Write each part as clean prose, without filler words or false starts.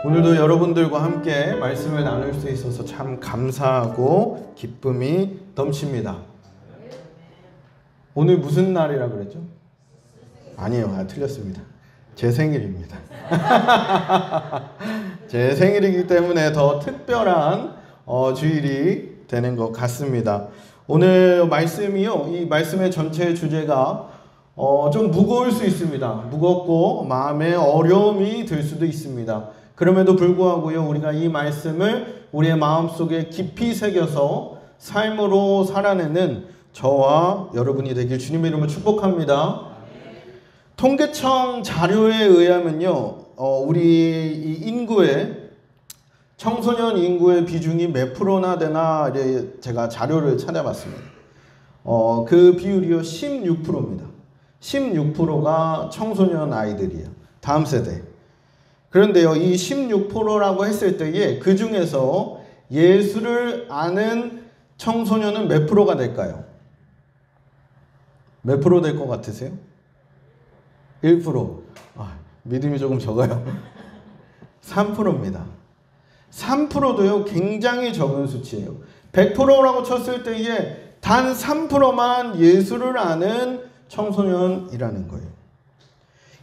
오늘도 여러분들과 함께 말씀을 나눌 수 있어서 참 감사하고 기쁨이 넘칩니다. 오늘 무슨 날이라 그랬죠? 아니에요. 틀렸습니다. 제 생일입니다. 제 생일이기 때문에 더 특별한 주일이 되는 것 같습니다. 오늘 말씀이요, 이 말씀의 전체 주제가 좀 무거울 수 있습니다. 무겁고 마음에 어려움이 들 수도 있습니다. 그럼에도 불구하고요, 우리가 이 말씀을 우리의 마음속에 깊이 새겨서 삶으로 살아내는 저와 여러분이 되길 주님의 이름으로 축복합니다. 통계청 자료에 의하면요, 우리 이 인구의 청소년 인구의 비중이 몇 프로나 되나 제가 자료를 찾아봤습니다. 그 비율이요 16%입니다. 16%가 청소년 아이들이에요. 다음 세대. 그런데요, 이 16%라고 했을 때에 그 중에서 예수를 아는 청소년은 몇 프로가 될까요? 몇 프로 될 것 같으세요? 1%. 믿음이 조금 적어요. 3%입니다. 3%도요, 굉장히 적은 수치예요. 100%라고 쳤을 때에 단 3%만 예수를 아는 청소년이라는 거예요.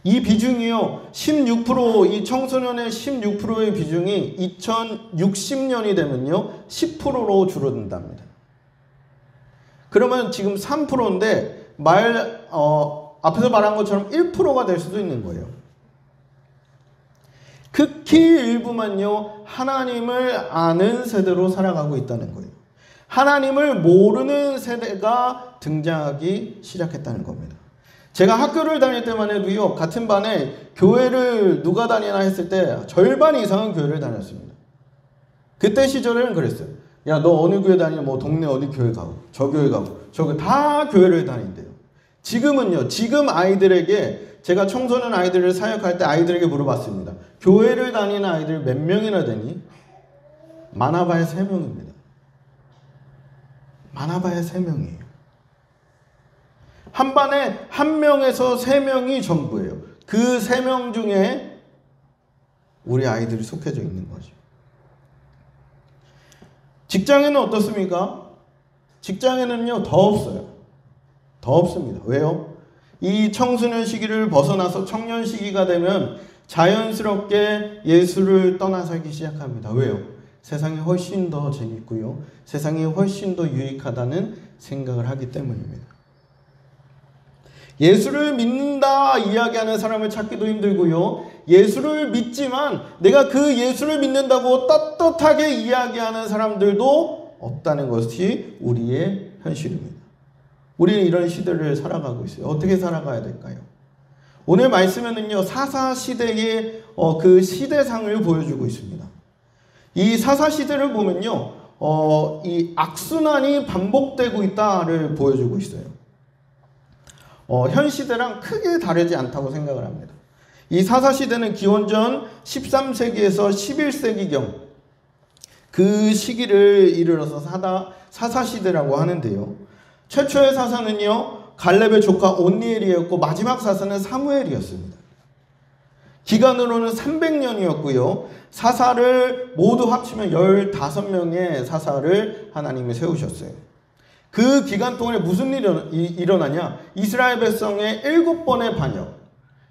이 비중이요, 16%, 이 청소년의 16%의 비중이 2060년이 되면요, 10%로 줄어든답니다. 그러면 지금 3%인데, 앞에서 말한 것처럼 1%가 될 수도 있는 거예요. 극히 일부만요, 하나님을 아는 세대로 살아가고 있다는 거예요. 하나님을 모르는 세대가 등장하기 시작했다는 겁니다. 제가 학교를 다닐 때만 해도요, 같은 반에 교회를 누가 다니나 했을 때 절반 이상은 교회를 다녔습니다. 그때 시절에는 그랬어요. 야, 너 어느 교회 다니냐? 뭐 동네 어디 교회 가고, 저 교회 가고, 저거 다 교회를 다닌대요. 지금은요, 지금 아이들에게, 제가 청소년 아이들을 사역할 때 아이들에게 물어봤습니다. 교회를 다니는 아이들 몇 명이나 되니? 많아봐야 3명입니다. 많아봐야 3명이에요. 한 반에 1명에서 3명이 전부예요. 그 3명 중에 우리 아이들이 속해져 있는 거죠. 직장에는 어떻습니까? 직장에는요, 더 없어요. 더 없습니다. 왜요? 이 청소년 시기를 벗어나서 청년 시기가 되면 자연스럽게 예수를 떠나 살기 시작합니다. 왜요? 세상이 훨씬 더 재밌고요, 세상이 훨씬 더 유익하다는 생각을 하기 때문입니다. 예수를 믿는다 이야기하는 사람을 찾기도 힘들고요, 예수를 믿지만 내가 그 예수를 믿는다고 떳떳하게 이야기하는 사람들도 없다는 것이 우리의 현실입니다. 우리는 이런 시대를 살아가고 있어요. 어떻게 살아가야 될까요? 오늘 말씀에는요, 사사시대의 그 시대상을 보여주고 있습니다. 이 사사시대를 보면요, 이 악순환이 반복되고 있다를 보여주고 있어요. 현 시대랑 크게 다르지 않다고 생각을 합니다. 이 사사시대는 기원전 13세기에서 11세기경 그 시기를 이르러서 사사시대라고 하는데요, 최초의 사사는요, 갈렙의 조카 온니엘이었고 마지막 사사는 사무엘이었습니다. 기간으로는 300년이었고요. 사사를 모두 합치면 15명의 사사를 하나님이 세우셨어요. 그 기간 동안에 무슨 일이 일어나냐? 이스라엘 백성의 7번의 반역,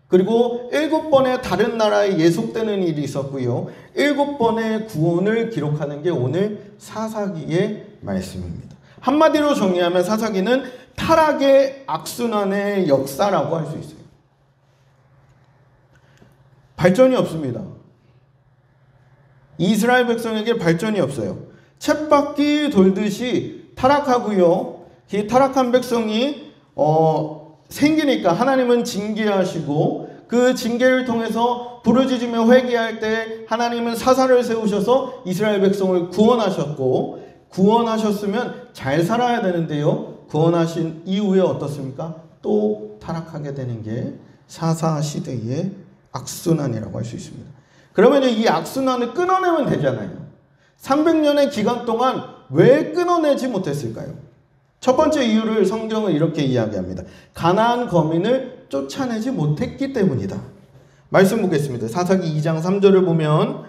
그리고 7번의 다른 나라에 예속되는 일이 있었고요, 7번의 구원을 기록하는 게 오늘 사사기의 말씀입니다. 한마디로 정리하면 사사기는 타락의 악순환의 역사라고 할 수 있어요. 발전이 없습니다. 이스라엘 백성에게 발전이 없어요. 쳇바퀴 돌듯이 타락하고요, 이 타락한 백성이 생기니까 하나님은 징계하시고, 그 징계를 통해서 부르짖으며 회개할 때 하나님은 사사를 세우셔서 이스라엘 백성을 구원하셨고, 구원하셨으면 잘 살아야 되는데요, 구원하신 이후에 어떻습니까? 또 타락하게 되는 게 사사시대의 악순환이라고 할 수 있습니다. 그러면 이 악순환을 끊어내면 되잖아요. 300년의 기간 동안 왜 끊어내지 못했을까요? 첫 번째 이유를 성경은 이렇게 이야기합니다. 가나안 거민을 쫓아내지 못했기 때문이다. 말씀 보겠습니다. 사사기 2장 3절을 보면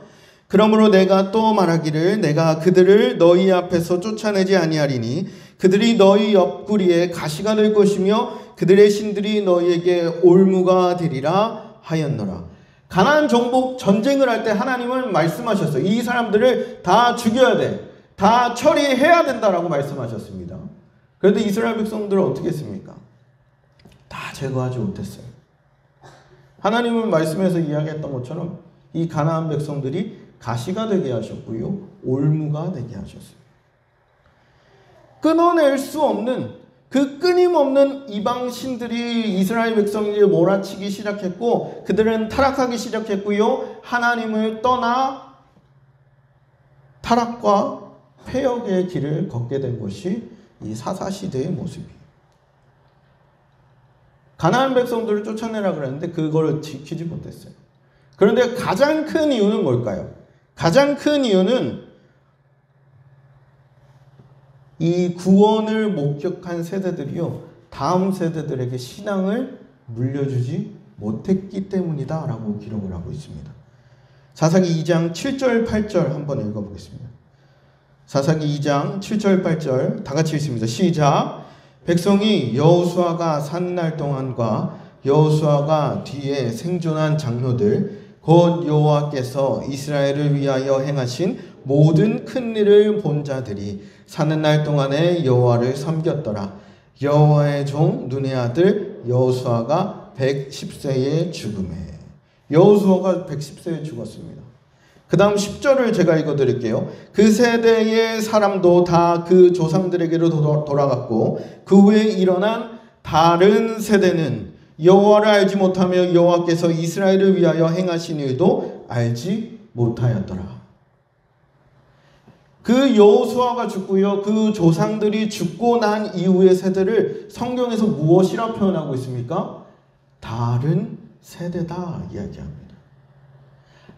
그러므로 내가 또 말하기를 내가 그들을 너희 앞에서 쫓아내지 아니하리니 그들이 너희 옆구리에 가시가 될 것이며 그들의 신들이 너희에게 올무가 되리라 하였노라. 가나안 정복 전쟁을 할 때 하나님은 말씀하셨어요. 이 사람들을 다 죽여야 돼. 다 처리해야 된다라고 말씀하셨습니다. 그런데 이스라엘 백성들은 어떻게 했습니까? 다 제거하지 못했어요. 하나님은 말씀에서 이야기했던 것처럼 이 가나안 백성들이 가시가 되게 하셨고요. 올무가 되게 하셨어요. 끊어낼 수 없는 그 끊임없는 이방 신들이 이스라엘 백성에게 몰아치기 시작했고 그들은 타락하기 시작했고요. 하나님을 떠나 타락과 폐역의 길을 걷게 된 것이 이 사사시대의 모습이에요. 가나안 백성들을 쫓아내라 그랬는데 그걸 지키지 못했어요. 그런데 가장 큰 이유는 뭘까요? 가장 큰 이유는 이 구원을 목격한 세대들이요, 다음 세대들에게 신앙을 물려주지 못했기 때문이다 라고 기록을 하고 있습니다. 사사기 2장 7절 8절 한번 읽어보겠습니다. 사사기 2장 7절 8절 다 같이 읽습니다. 시작. 백성이 여호수아가 산 날 동안과 여호수아가 뒤에 생존한 장로들 곧 여호와께서 이스라엘을 위하여 행하신 모든 큰 일을 본 자들이 사는 날 동안에 여호와를 섬겼더라. 여호와의 종 눈의 아들 여호수아가 110세에 죽음에. 여호수아가 110세에 죽었습니다. 그 다음 10절을 제가 읽어드릴게요. 그 세대의 사람도 다 그 조상들에게로 돌아갔고 그 후에 일어난 다른 세대는 여호와를 알지 못하며 여호와께서 이스라엘을 위하여 행하신 일도 알지 못하였더라. 그 여호수아가 죽고요, 그 조상들이 죽고 난 이후의 세대를 성경에서 무엇이라 표현하고 있습니까? 다른 세대다 이야기합니다.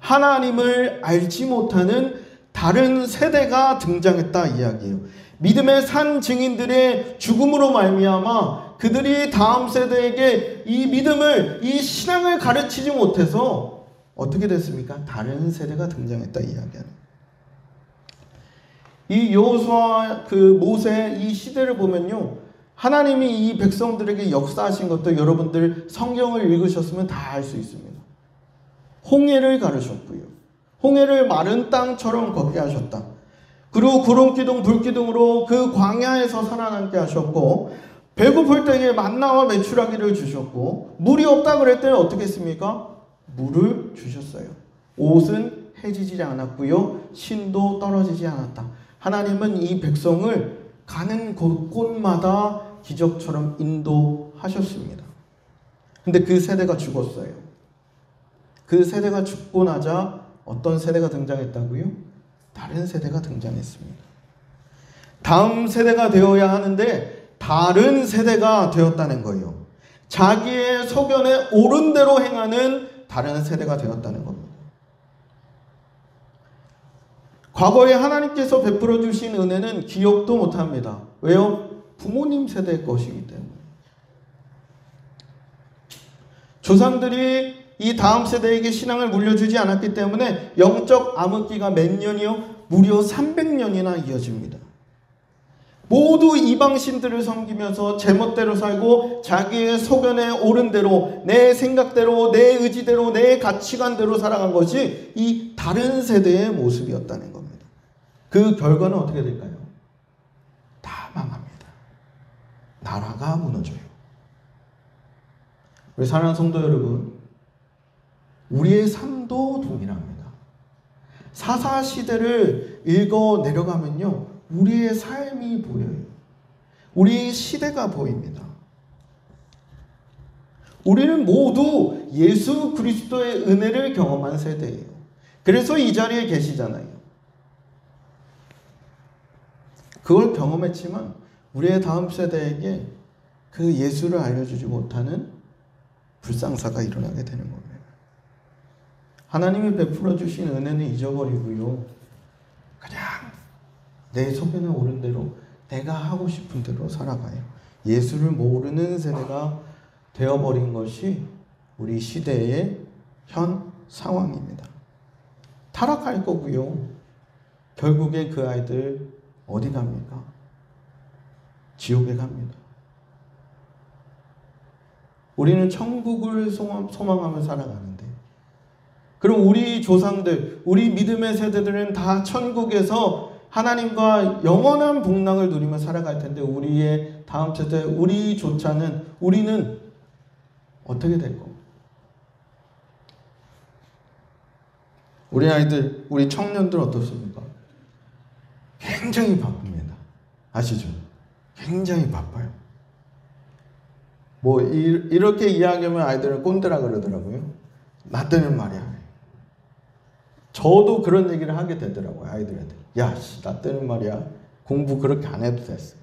하나님을 알지 못하는 다른 세대가 등장했다 이야기예요. 믿음의 산 증인들의 죽음으로 말미암아 그들이 다음 세대에게 이 믿음을, 이 신앙을 가르치지 못해서 어떻게 됐습니까? 다른 세대가 등장했다 이야기하는. 이 여호수아 그 모세 이 시대를 보면요, 하나님이 이 백성들에게 역사하신 것도 여러분들 성경을 읽으셨으면 다 알 수 있습니다. 홍해를 가르셨고요, 홍해를 마른 땅처럼 걷게 하셨다. 그리고 구름기둥 불기둥으로 그 광야에서 살아남게 하셨고, 배고플 때에 만나와 메추라기를 주셨고, 물이 없다 그럴 때는 어떻게 했습니까? 물을 주셨어요. 옷은 해지지 않았고요, 신도 떨어지지 않았다. 하나님은 이 백성을 가는 곳곳마다 기적처럼 인도하셨습니다. 근데 그 세대가 죽었어요. 그 세대가 죽고 나자 어떤 세대가 등장했다고요? 다른 세대가 등장했습니다. 다음 세대가 되어야 하는데 다른 세대가 되었다는 거예요. 자기의 소견에 옳은 대로 행하는 다른 세대가 되었다는 겁니다. 과거에 하나님께서 베풀어 주신 은혜는 기억도 못합니다. 왜요? 부모님 세대의 것이기 때문에. 조상들이 이 다음 세대에게 신앙을 물려주지 않았기 때문에 영적 암흑기가 몇 년이요? 무려 300년이나 이어집니다. 모두 이방신들을 섬기면서 제멋대로 살고 자기의 소견에 옳은 대로, 내 생각대로, 내 의지대로, 내 가치관대로 살아간 것이 이 다른 세대의 모습이었다는 겁니다. 그 결과는 어떻게 될까요? 다 망합니다. 나라가 무너져요. 우리 사랑하는 성도 여러분, 우리의 삶도 동일합니다. 사사시대를 읽어 내려가면요, 우리의 삶이 보여요. 우리의 시대가 보입니다. 우리는 모두 예수 그리스도의 은혜를 경험한 세대예요. 그래서 이 자리에 계시잖아요. 그걸 경험했지만 우리의 다음 세대에게 그 예수를 알려주지 못하는 불상사가 일어나게 되는 겁니다. 하나님이 베풀어 주신 은혜는 잊어버리고요, 그냥 내 소견에 옳은 대로, 내가 하고 싶은 대로 살아가요. 예수를 모르는 세대가 되어버린 것이 우리 시대의 현 상황입니다. 타락할 거고요. 결국에 그 아이들 어디 갑니까? 지옥에 갑니다. 우리는 천국을 소망하며 살아가는데, 그럼 우리 조상들, 우리 믿음의 세대들은 다 천국에서 하나님과 영원한 복락을 누리며 살아갈 텐데, 우리의 다음 세대, 우리는 어떻게 될 겁니까? 우리 아이들, 우리 청년들 어떻습니까? 굉장히 바쁩니다. 아시죠? 굉장히 바빠요. 이렇게 이야기하면 아이들은 꼰대라 그러더라고요. 나 때는 말이야. 저도 그런 얘기를 하게 되더라고요, 아이들한테. 야, 나 때는 말이야. 공부 그렇게 안 해도 됐어.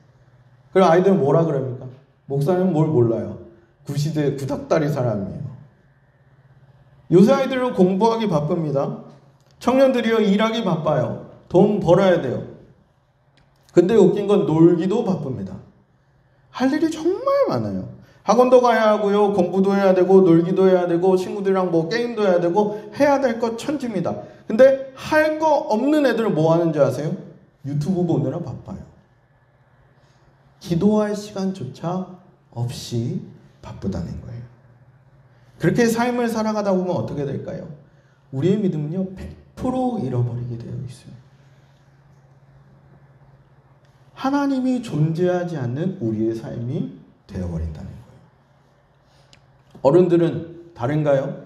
그럼 아이들은 뭐라 그럽니까? 목사님은 뭘 몰라요. 구시대 구닥다리 사람이에요. 요새 아이들은 공부하기 바쁩니다. 청년들이요, 일하기 바빠요. 돈 벌어야 돼요. 근데 웃긴 건 놀기도 바쁩니다. 할 일이 정말 많아요. 학원도 가야 하고요, 공부도 해야 되고, 놀기도 해야 되고, 친구들이랑 게임도 해야 되고, 해야 될 것 천지입니다. 근데 할 거 없는 애들은 뭐 하는지 아세요? 유튜브 보느라 바빠요. 기도할 시간조차 없이 바쁘다는 거예요. 그렇게 삶을 살아가다 보면 어떻게 될까요? 우리의 믿음은요, 100% 잃어버리게 되어 있어요. 하나님이 존재하지 않는 우리의 삶이 되어버린다는 거예요. 어른들은 다른가요?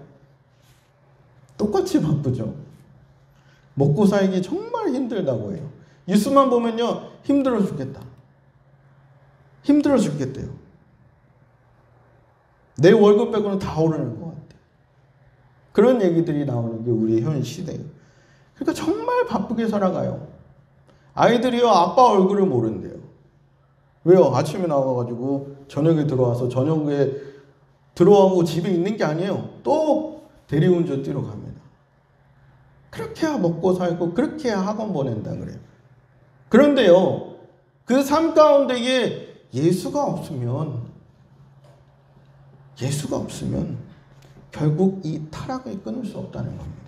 똑같이 바쁘죠. 먹고 살기 정말 힘들다고 해요. 뉴스만 보면요, 힘들어 죽겠다. 힘들어 죽겠대요. 내 월급 빼고는 다 오르는 것 같아요. 그런 얘기들이 나오는 게 우리의 현 시대예요. 그러니까 정말 바쁘게 살아가요. 아이들이요, 아빠 얼굴을 모른대요. 왜요? 아침에 나와가지고 저녁에 들어와서 저녁에 들어오고 집에 있는 게 아니에요. 또 대리운전 뛰러 갑니다. 그렇게 해야 먹고 살고 그렇게 해야 학원 보낸다 그래요. 그런데요, 그 삶 가운데에 예수가 없으면 결국 이 타락을 끊을 수 없다는 겁니다.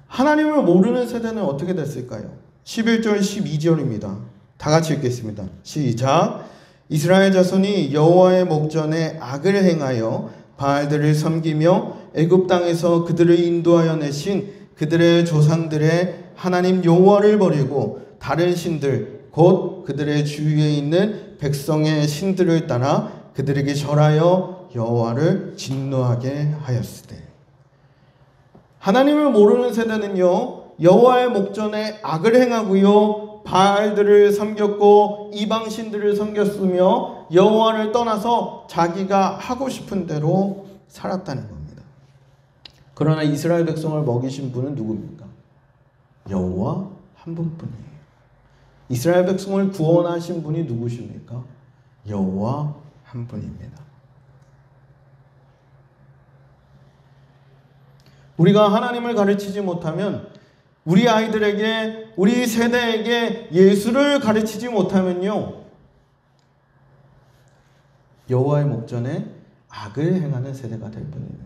하나님을 모르는 세대는 어떻게 됐을까요? 11절 12절입니다. 다 같이 읽겠습니다. 시작. 이스라엘 자손이 여호와의 목전에 악을 행하여 바알들을 섬기며 애굽 땅에서 그들을 인도하여 내신 그들의 조상들의 하나님 여호와를 버리고 다른 신들 곧 그들의 주위에 있는 백성의 신들을 따라 그들에게 절하여 여호와를 진노하게 하였으되. 하나님을 모르는 세대는요, 여호와의 목전에 악을 행하고요, 바알들을 섬겼고 이방신들을 섬겼으며 여호와를 떠나서 자기가 하고 싶은 대로 살았다는 겁니다. 그러나 이스라엘 백성을 먹이신 분은 누굽니까? 여호와 한 분뿐이에요. 이스라엘 백성을 구원하신 분이 누구십니까? 여호와 한 분입니다. 우리가 하나님을 가르치지 못하면, 우리 아이들에게, 우리 세대에게 예수를 가르치지 못하면요, 여호와의 목전에 악을 행하는 세대가 될 뿐입니다.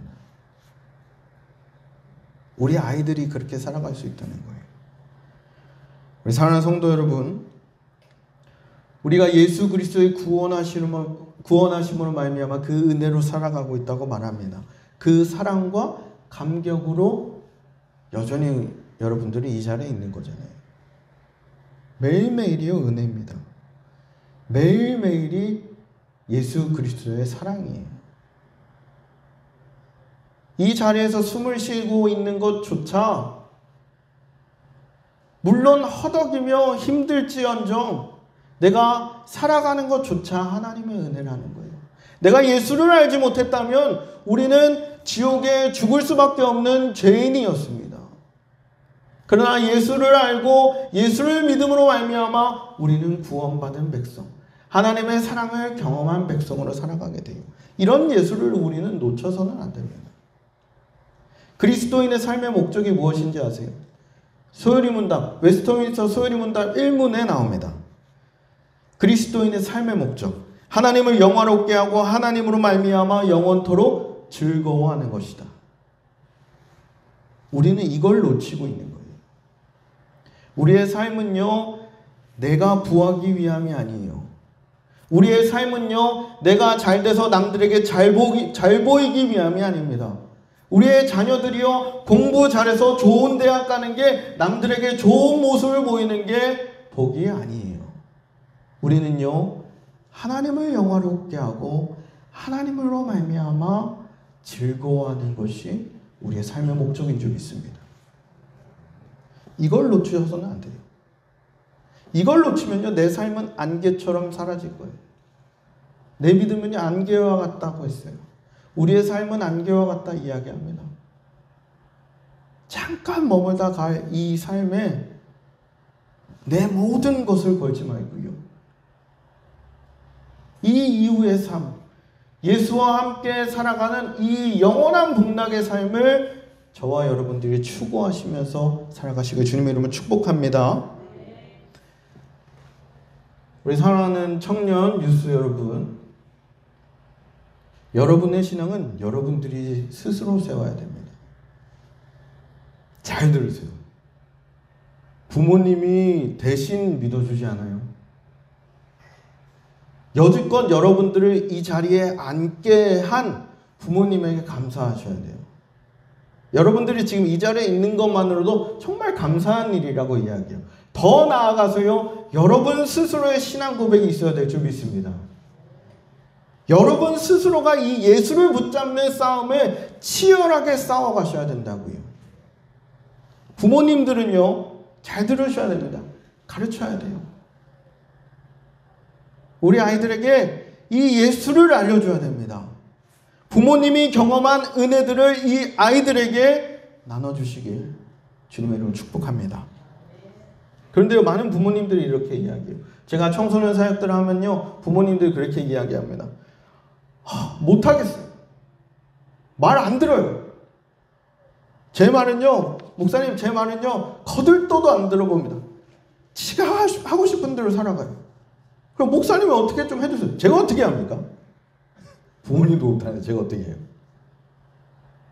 우리 아이들이 그렇게 살아갈 수 있다는 거예요. 우리 사랑하는 성도 여러분, 우리가 예수 그리스도의 구원하심으로 말미암아 그 은혜로 살아가고 있다고 말합니다. 그 사랑과 감격으로 여전히 여러분들이 이 자리에 있는 거잖아요. 매일매일이요, 은혜입니다. 매일매일이 예수 그리스도의 사랑이에요. 이 자리에서 숨을 쉬고 있는 것조차 물론 허덕이며 힘들지언정 내가 살아가는 것조차 하나님의 은혜라는 거예요. 내가 예수를 알지 못했다면 우리는 지옥에 죽을 수밖에 없는 죄인이었습니다. 그러나 예수를 알고 예수를 믿음으로 말미암아 우리는 구원받은 백성, 하나님의 사랑을 경험한 백성으로 살아가게 돼요. 이런 예수를 우리는 놓쳐서는 안 됩니다. 그리스도인의 삶의 목적이 무엇인지 아세요? 소요리 문답, 웨스트민스터 소요리 문답 1문에 나옵니다. 그리스도인의 삶의 목적, 하나님을 영화롭게 하고 하나님으로 말미암아 영원토록 즐거워하는 것이다. 우리는 이걸 놓치고 있는 거예요. 우리의 삶은요, 내가 부하기 위함이 아니에요. 우리의 삶은요, 내가 잘 돼서 남들에게 잘 보이기 위함이 아닙니다. 우리의 자녀들이요, 공부 잘해서 좋은 대학 가는 게 남들에게 좋은 모습을 보이는 게 복이 아니에요. 우리는요, 하나님을 영화롭게 하고 하나님으로 말미암아 즐거워하는 것이 우리의 삶의 목적인 줄 믿습니다. 이걸 놓치셔서는 안 돼요. 이걸 놓치면요, 내 삶은 안개처럼 사라질 거예요. 내 믿음은요, 안개와 같다고 했어요. 우리의 삶은 안개와 같다 이야기합니다. 잠깐 머물다 갈 이 삶에 내 모든 것을 걸지 말고요, 이 이후의 삶, 예수와 함께 살아가는 이 영원한 복락의 삶을 저와 여러분들이 추구하시면서 살아가시길 주님의 이름으로 축복합니다. 우리 사랑하는 청년 유스 여러분, 여러분의 신앙은 여러분들이 스스로 세워야 됩니다. 잘 들으세요. 부모님이 대신 믿어주지 않아요. 여지껏 여러분들을 이 자리에 앉게 한 부모님에게 감사하셔야 돼요. 여러분들이 지금 이 자리에 있는 것만으로도 정말 감사한 일이라고 이야기해요. 더 나아가서요, 여러분 스스로의 신앙 고백이 있어야 될 줄 믿습니다. 여러분 스스로가 이 예수를 붙잡는 싸움을 치열하게 싸워가셔야 된다고요. 부모님들은요, 잘 들으셔야 됩니다. 가르쳐야 돼요. 우리 아이들에게 이 예수를 알려줘야 됩니다. 부모님이 경험한 은혜들을 이 아이들에게 나눠주시길 주님의 이름으로 축복합니다. 그런데요, 많은 부모님들이 이렇게 이야기해요. 제가 청소년 사역들을 하면요, 부모님들이 그렇게 이야기합니다. 못하겠어요. 말 안 들어요. 제 말은요, 목사님, 제 말은요, 거들떠도 안 들어봅니다. 지가 하고 싶은 대로 살아가요. 그럼 목사님이 어떻게 좀 해주세요. 제가 어떻게 합니까? 부모님도 못하는데 제가 어떻게 해요?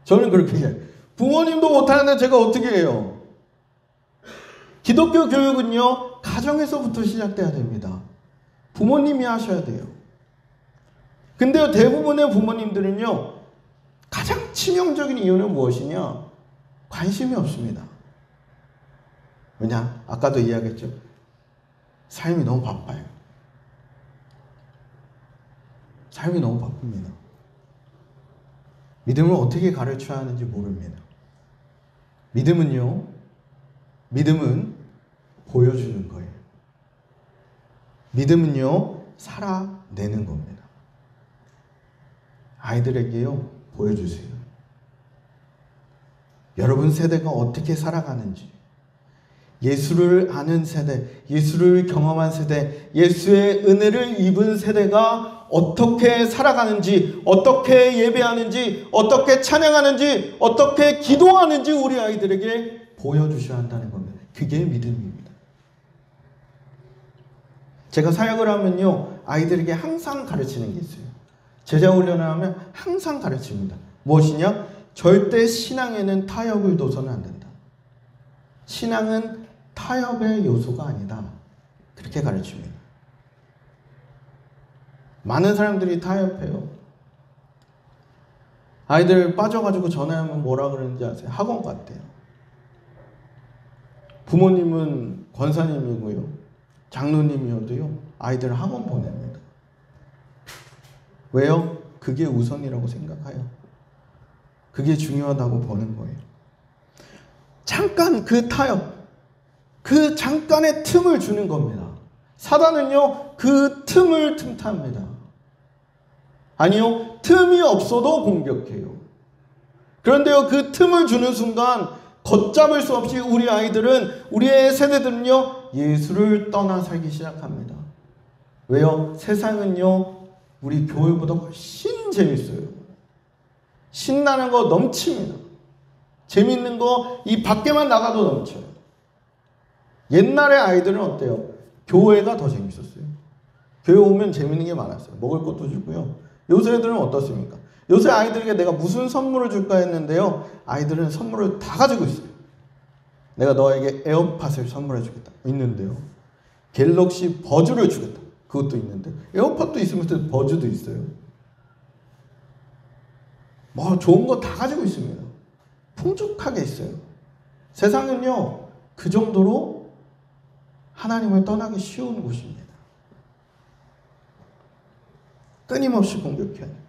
저는 그렇게 해요. 부모님도 못하는데 제가 어떻게 해요? 기독교 교육은요, 가정에서부터 시작돼야 됩니다. 부모님이 하셔야 돼요. 근데요, 대부분의 부모님들은요, 가장 치명적인 이유는 무엇이냐? 관심이 없습니다. 왜냐? 아까도 이야기했죠. 삶이 너무 바빠요. 삶이 너무 바쁩니다. 믿음을 어떻게 가르쳐야 하는지 모릅니다. 믿음은 보여주는 거예요. 믿음은요, 살아내는 겁니다. 아이들에게요, 보여주세요. 여러분 세대가 어떻게 살아가는지, 예수를 아는 세대, 예수를 경험한 세대, 예수의 은혜를 입은 세대가 어떻게 살아가는지, 어떻게 예배하는지, 어떻게 찬양하는지, 어떻게 기도하는지 우리 아이들에게 보여주셔야 한다는 겁니다. 그게 믿음입니다. 제가 사역을 하면요, 아이들에게 항상 가르치는 게 있어요. 제자훈련을 하면 항상 가르칩니다. 무엇이냐? 절대 신앙에는 타협을 둬서는 안 된다. 신앙은 타협의 요소가 아니다. 그렇게 가르칩니다. 많은 사람들이 타협해요. 아이들 빠져가지고 전화하면 뭐라 그러는지 아세요? 학원 갔대요. 부모님은 권사님이고요, 장로님이어도요, 아이들을 학원 보냅니다. 왜요? 그게 우선이라고 생각해요. 그게 중요하다고 보는 거예요. 잠깐 그 타협, 그 잠깐의 틈을 주는 겁니다. 사단은요, 그 틈을 틈탑니다. 아니요, 틈이 없어도 공격해요. 그런데요, 그 틈을 주는 순간 걷잡을 수 없이 우리 아이들은, 우리의 세대들은요, 예수를 떠나 살기 시작합니다. 왜요? 세상은요, 우리 교회보다 훨씬 재밌어요. 신나는 거 넘칩니다. 재밌는 거 이 밖에만 나가도 넘쳐요. 옛날의 아이들은 어때요? 교회가 더 재밌었어요. 교회 오면 재밌는 게 많았어요. 먹을 것도 주고요. 요새 애들은 어떻습니까? 요새 아이들에게 내가 무슨 선물을 줄까 했는데요. 아이들은 선물을 다 가지고 있어요. 내가 너에게 에어팟을 선물해 주겠다. 있는데요. 갤럭시 버즈를 주겠다. 그것도 있는데. 에어팟도 있으면서 버즈도 있어요. 뭐 좋은 거 다 가지고 있습니다. 풍족하게 있어요. 세상은요. 그 정도로 하나님을 떠나기 쉬운 곳입니다. 끊임없이 공격해야 돼요.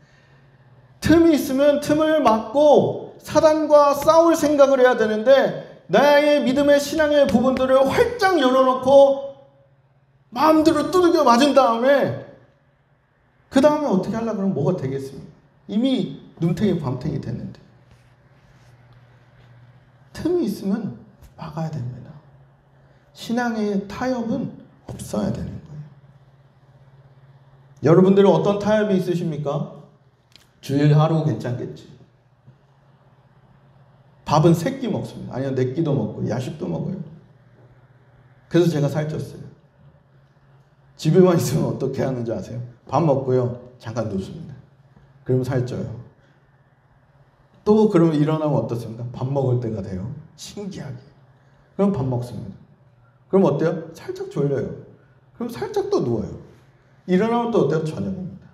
틈이 있으면 틈을 막고 사단과 싸울 생각을 해야 되는데 나의 믿음의 신앙의 부분들을 활짝 열어놓고 마음대로 두들겨 맞은 다음에 그 다음에 어떻게 하려고 그러면 뭐가 되겠습니까? 이미 눈탱이 밤탱이 됐는데. 틈이 있으면 막아야 됩니다. 신앙의 타협은 없어야 되는 거예요. 여러분들은 어떤 타협이 있으십니까? 주일 하루 괜찮겠지. 밥은 3끼 먹습니다. 아니요, 4끼도 먹고 야식도 먹어요. 그래서 제가 살쪘어요. 집에만 있으면 어떻게 하는지 아세요? 밥 먹고요. 잠깐 눕습니다. 그러면 살쪄요. 또 그러면 일어나면 어떻습니까? 밥 먹을 때가 돼요. 신기하게. 그럼 밥 먹습니다. 그럼 어때요? 살짝 졸려요. 그럼 살짝 또 누워요. 일어나면 또 어때요? 저녁입니다.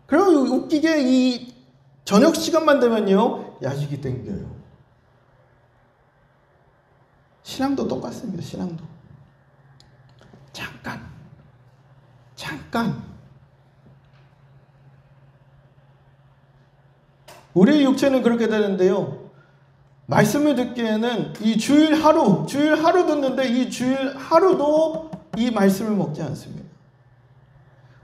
그럼 웃기게 이 저녁 시간만 되면요. 야식이 땡겨요. 신앙도 똑같습니다. 신앙도. 잠깐. 우리의 육체는 그렇게 되는데요. 말씀을 듣기에는 이 주일 하루 듣는데 이 주일 하루도 이 말씀을 먹지 않습니다.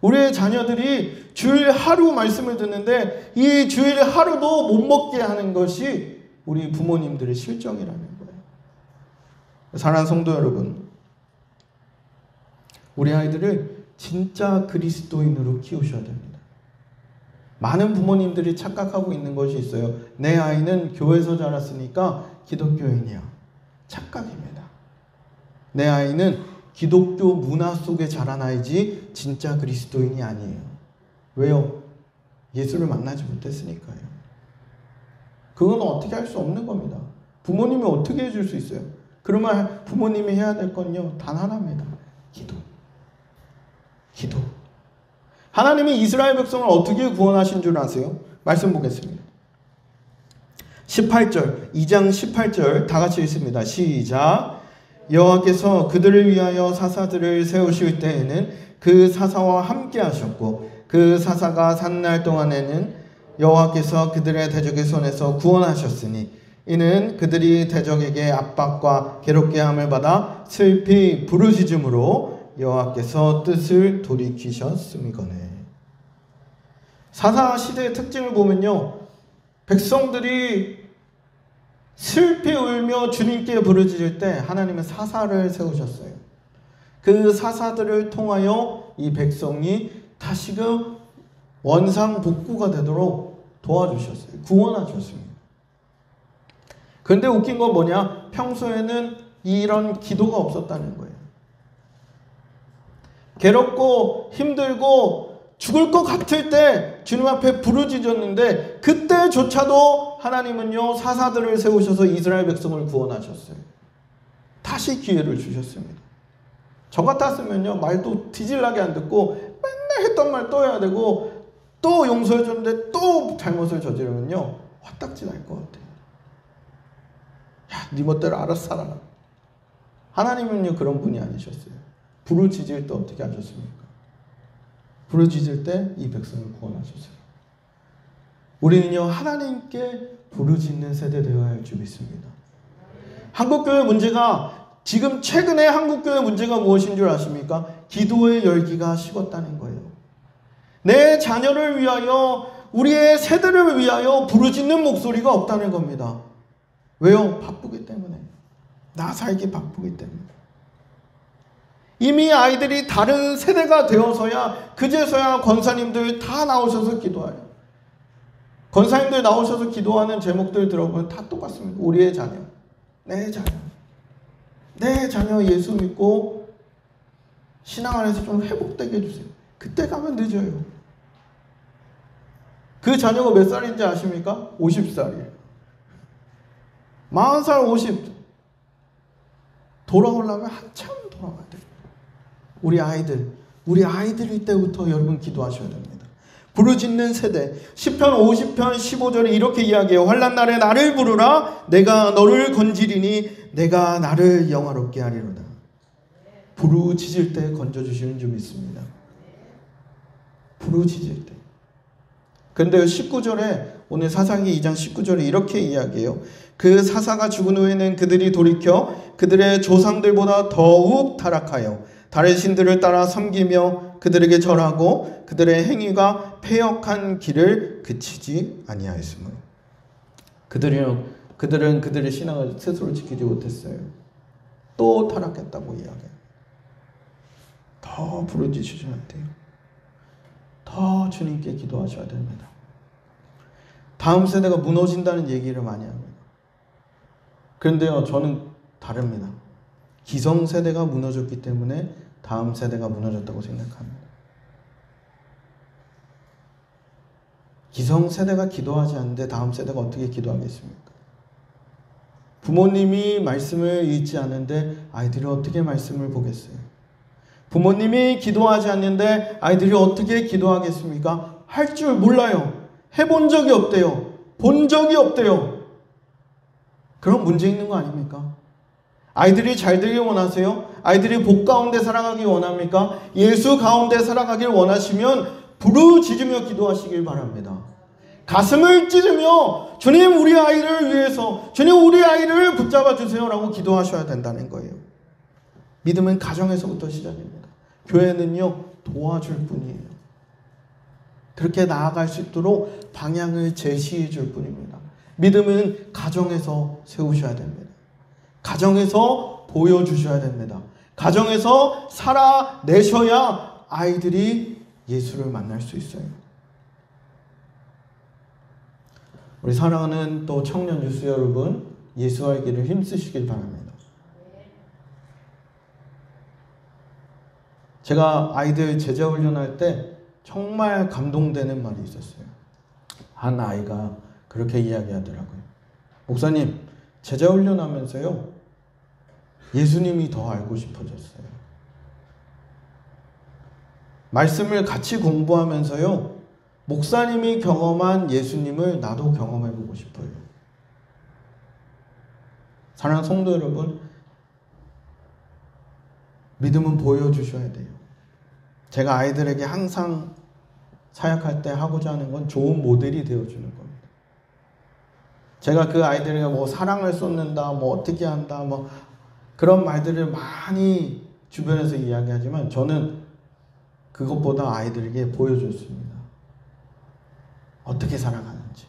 우리의 자녀들이 주일 하루 말씀을 듣는데 이 주일 하루도 못 먹게 하는 것이 우리 부모님들의 실정이라는 거예요. 사랑하는 성도 여러분, 우리 아이들을 진짜 그리스도인으로 키우셔야 됩니다. 많은 부모님들이 착각하고 있는 것이 있어요. 내 아이는 교회에서 자랐으니까 기독교인이야. 착각입니다. 내 아이는 기독교 문화 속에 자란 아이지 진짜 그리스도인이 아니에요. 왜요? 예수를 만나지 못했으니까요. 그건 어떻게 할 수 없는 겁니다. 부모님이 어떻게 해줄 수 있어요? 그러면 부모님이 해야 될 건요. 단 하나입니다. 기도. 하나님이 이스라엘 백성을 어떻게 구원하신 줄 아세요? 말씀 보겠습니다. 18절, 2장 18절 다 같이 읽습니다. 시작. 여호와께서 그들을 위하여 사사들을 세우실 때에는 그 사사와 함께 하셨고 그 사사가 산 날 동안에는 여호와께서 그들의 대적의 손에서 구원하셨으니 이는 그들이 대적에게 압박과 괴롭게 함을 받아 슬피 부르짖음으로 여호와께서 뜻을 돌이키셨음이거늘. 사사 시대의 특징을 보면요. 백성들이 슬피 울며 주님께 부르짖을 때 하나님은 사사를 세우셨어요. 그 사사들을 통하여 이 백성이 다시금 원상복구가 되도록 도와주셨어요. 구원하셨습니다. 그런데 웃긴 건 뭐냐? 평소에는 이런 기도가 없었다는 거예요. 괴롭고 힘들고 죽을 것 같을 때 주님 앞에 부르짖었는데 그때조차도 하나님은요 사사들을 세우셔서 이스라엘 백성을 구원하셨어요. 다시 기회를 주셨습니다. 저 같았으면요 말도 뒤질나게 안 듣고 맨날 했던 말 또 해야 되고 또 용서해 줬는데 또 잘못을 저지르면요 화딱지 날 것 같아요. 야, 네 멋대로 알아서 살아라. 하나님은요 그런 분이 아니셨어요. 부르짖을 때 어떻게 하셨습니까? 부르짖을 때 이 백성을 구원하셨어요. 우리는요 하나님께 부르짖는 세대 되어야 할 줄 믿습니다. 한국교회 문제가 지금 최근에 한국교회 문제가 무엇인 줄 아십니까? 기도의 열기가 식었다는 거예요. 내 자녀를 위하여 우리의 세대를 위하여 부르짖는 목소리가 없다는 겁니다. 왜요? 바쁘기 때문에. 나 살기 바쁘기 때문에. 이미 아이들이 다른 세대가 되어서야 그제서야 권사님들 다 나오셔서 기도해요. 권사님들 나오셔서 기도하는 제목들 들어보면 다 똑같습니다. 우리의 자녀, 내 자녀. 내 자녀 예수 믿고 신앙 안에서 좀 회복되게 해주세요. 그때 가면 늦어요. 그 자녀가 몇 살인지 아십니까? 50살이에요. 40살, 50. 돌아오려면 한참 돌아가야 돼요. 우리 아이들일 때부터 여러분 기도하셔야 됩니다. 부르짖는 세대. 시편 50편 15절에 이렇게 이야기해요. 환난 날에 나를 부르라. 내가 너를 건지리니 내가 나를 영화롭게 하리로다. 부르짖을 때 건져주시는 줄 믿습니다. 부르짖을 때. 그런데 19절에 오늘 사사기 2장 19절에 이렇게 이야기해요. 그 사사가 죽은 후에는 그들이 돌이켜 그들의 조상들보다 더욱 타락하여 다른 신들을 따라 섬기며 그들에게 절하고 그들의 행위가 패역한 길을 그치지 아니하였으므로. 그들은 그들의 신앙을 스스로 지키지 못했어요. 또 타락했다고 이야기해요. 더 부르짖으셔야 돼요. 더 주님께 기도하셔야 됩니다. 다음 세대가 무너진다는 얘기를 많이 합니다. 그런데요, 저는 다릅니다. 기성세대가 무너졌기 때문에 다음 세대가 무너졌다고 생각합니다. 기성세대가 기도하지 않는데 다음 세대가 어떻게 기도하겠습니까? 부모님이 말씀을 읽지 않는데 아이들이 어떻게 말씀을 보겠어요? 부모님이 기도하지 않는데 아이들이 어떻게 기도하겠습니까? 할 줄 몰라요. 해본 적이 없대요. 본 적이 없대요. 그럼 문제 있는 거 아닙니까? 아이들이 잘 되길 원하세요? 아이들이 복 가운데 살아가길 원합니까? 예수 가운데 살아가길 원하시면 부르짖으며 기도하시길 바랍니다. 가슴을 찢으며 주님 우리 아이를 위해서 주님 우리 아이를 붙잡아 주세요라고 기도하셔야 된다는 거예요. 믿음은 가정에서부터 시작입니다. 교회는요 도와줄 뿐이에요. 그렇게 나아갈 수 있도록 방향을 제시해 줄 뿐입니다. 믿음은 가정에서 세우셔야 됩니다. 가정에서 보여주셔야 됩니다. 가정에서 살아내셔야 아이들이 예수를 만날 수 있어요. 우리 사랑하는 또 청년 유수 여러분, 예수의 길을 힘쓰시길 바랍니다. 제가 아이들 제자 훈련할 때 정말 감동되는 말이 있었어요. 한 아이가 그렇게 이야기하더라고요. 목사님, 제자 훈련하면서요 예수님이 더 알고 싶어졌어요. 말씀을 같이 공부하면서요 목사님이 경험한 예수님을 나도 경험해보고 싶어요. 사랑하는 성도 여러분, 믿음은 보여주셔야 돼요. 제가 아이들에게 항상 사역할 때 하고자 하는 건 좋은 모델이 되어주는 겁니다. 제가 그 아이들에게 뭐 사랑을 쏟는다, 뭐 어떻게 한다, 뭐 그런 말들을 많이 주변에서 이야기하지만 저는 그것보다 아이들에게 보여줬습니다. 어떻게 살아가는지.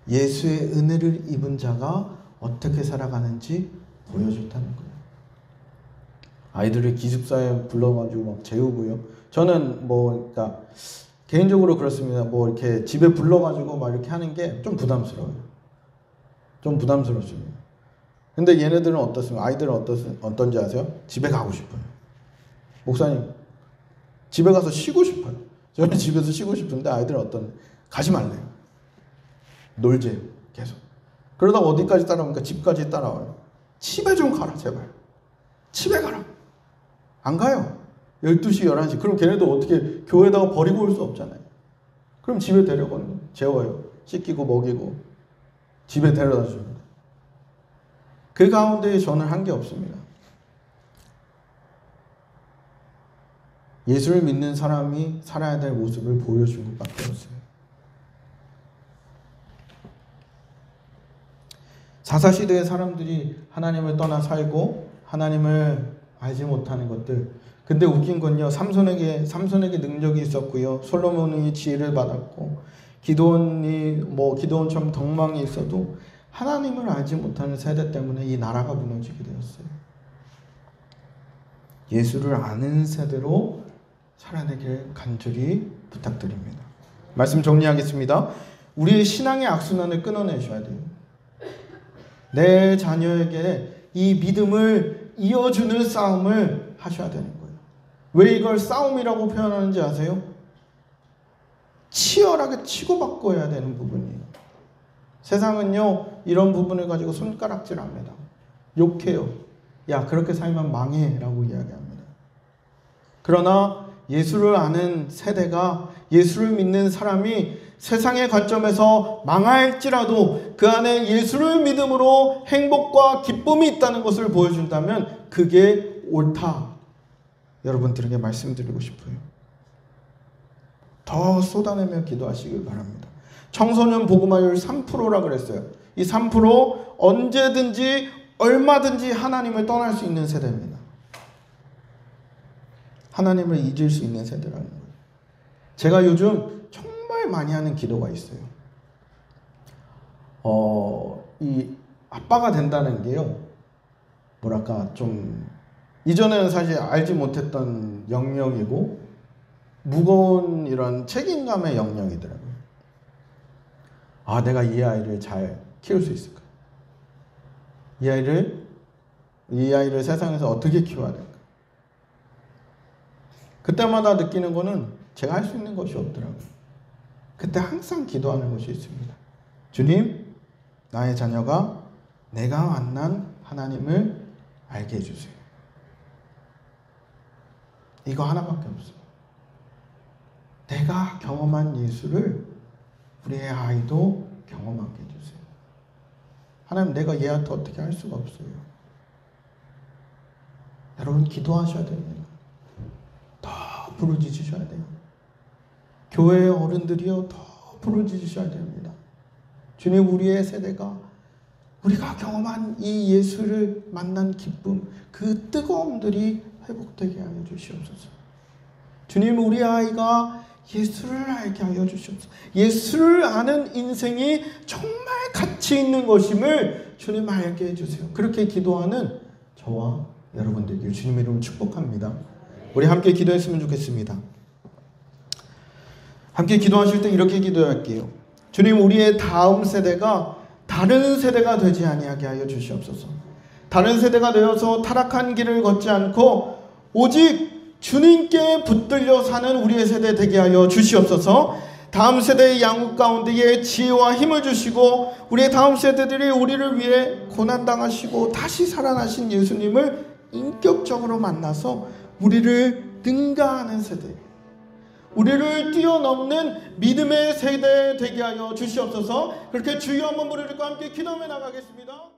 예수의 은혜를 입은 자가 어떻게 살아가는지 보여줬다는 거예요. 아이들을 기숙사에 불러가지고 막 재우고요. 저는 그러니까 개인적으로 그렇습니다. 이렇게 집에 불러가지고 막 이렇게 하는 게 좀 부담스러워요. 좀 부담스럽습니다. 근데 얘네들은 어떻습니까? 아이들은 어떤지 아세요? 집에 가고 싶어요. 목사님, 집에 가서 쉬고 싶어요. 저는 집에서 쉬고 싶은데 아이들은 가지 말래요. 놀재요. 계속. 그러다가 어디까지 따라오니까 집까지 따라와요. 집에 좀 가라 제발. 집에 가라. 안 가요. 12시 11시. 그럼 걔네도 어떻게 교회에다가 버리고 올 수 없잖아요. 그럼 집에 데려가는 재워요. 씻기고 먹이고 집에 데려다 줍니다. 그 가운데 저는 한 게 없습니다. 예수를 믿는 사람이 살아야 될 모습을 보여준 것밖에 없어요. 사사시대의 사람들이 하나님을 떠나 살고 하나님을 알지 못하는 것들. 근데 웃긴 건요, 삼손에게 능력이 있었고요, 솔로몬이 지혜를 받았고, 기드온처럼 덕망이 있어도 하나님을 알지 못하는 세대 때문에 이 나라가 무너지게 되었어요. 예수를 아는 세대로 살아내길 간절히 부탁드립니다. 말씀 정리하겠습니다. 우리의 신앙의 악순환을 끊어내셔야 돼요. 내 자녀에게 이 믿음을 이어주는 싸움을 하셔야 되는 거예요. 왜 이걸 싸움이라고 표현하는지 아세요? 치열하게 치고받고 해야 되는 부분이에요. 세상은요, 이런 부분을 가지고 손가락질합니다. 욕해요. 야, 그렇게 살면 망해 라고 이야기합니다. 그러나 예수를 아는 세대가, 예수를 믿는 사람이 세상의 관점에서 망할지라도 그 안에 예수를 믿음으로 행복과 기쁨이 있다는 것을 보여준다면 그게 옳다. 여러분들에게 말씀드리고 싶어요. 더 쏟아내며 기도하시길 바랍니다. 청소년 복음화율 3%라 그랬어요. 이 3% 언제든지 얼마든지 하나님을 떠날 수 있는 세대입니다. 하나님을 잊을 수 있는 세대라는 거예요. 제가 요즘 정말 많이 하는 기도가 있어요. 이 아빠가 된다는 게요, 뭐랄까 좀 이전에는 사실 알지 못했던 영역이고 무거운 이런 책임감의 영역이더라고요. 아, 내가 이 아이를 잘 키울 수 있을까? 이 아이를 세상에서 어떻게 키워야 될까? 그때마다 느끼는 거는 제가 할 수 있는 것이 없더라고요. 그때 항상 기도하는 것이 있습니다. 주님, 나의 자녀가 내가 만난 하나님을 알게 해주세요. 이거 하나밖에 없어요. 내가 경험한 예수를 우리의 아이도 경험하게 해주세요. 하나님, 내가 얘한테 어떻게 할 수가 없어요. 여러분, 기도하셔야 됩니다. 더 부르짖으셔야 돼요. 교회의 어른들이요, 더 부르짖으셔야 됩니다. 주님, 우리의 세대가 우리가 경험한 이 예수를 만난 기쁨, 그 뜨거움들이 회복되게 하여 주시옵소서. 주님, 우리 아이가 예수를 알게 하여 주시옵소서. 예수를 아는 인생이 정말 가치 있는 것임을 주님 알게 해주세요. 그렇게 기도하는 저와 여러분들께 주님의 이름으로 축복합니다. 우리 함께 기도했으면 좋겠습니다. 함께 기도하실 때 이렇게 기도할게요. 주님, 우리의 다음 세대가 다른 세대가 되지 아니하게 하여 주시옵소서. 다른 세대가 되어서 타락한 길을 걷지 않고 오직 주님께 붙들려 사는 우리의 세대 되게 하여 주시옵소서. 다음 세대의 양육 가운데에 지혜와 힘을 주시고 우리의 다음 세대들이 우리를 위해 고난당하시고 다시 살아나신 예수님을 인격적으로 만나서 우리를 능가하는 세대, 우리를 뛰어넘는 믿음의 세대 되게 하여 주시옵소서. 그렇게 주여 한번 부르짖고 함께 기도하며 나가겠습니다.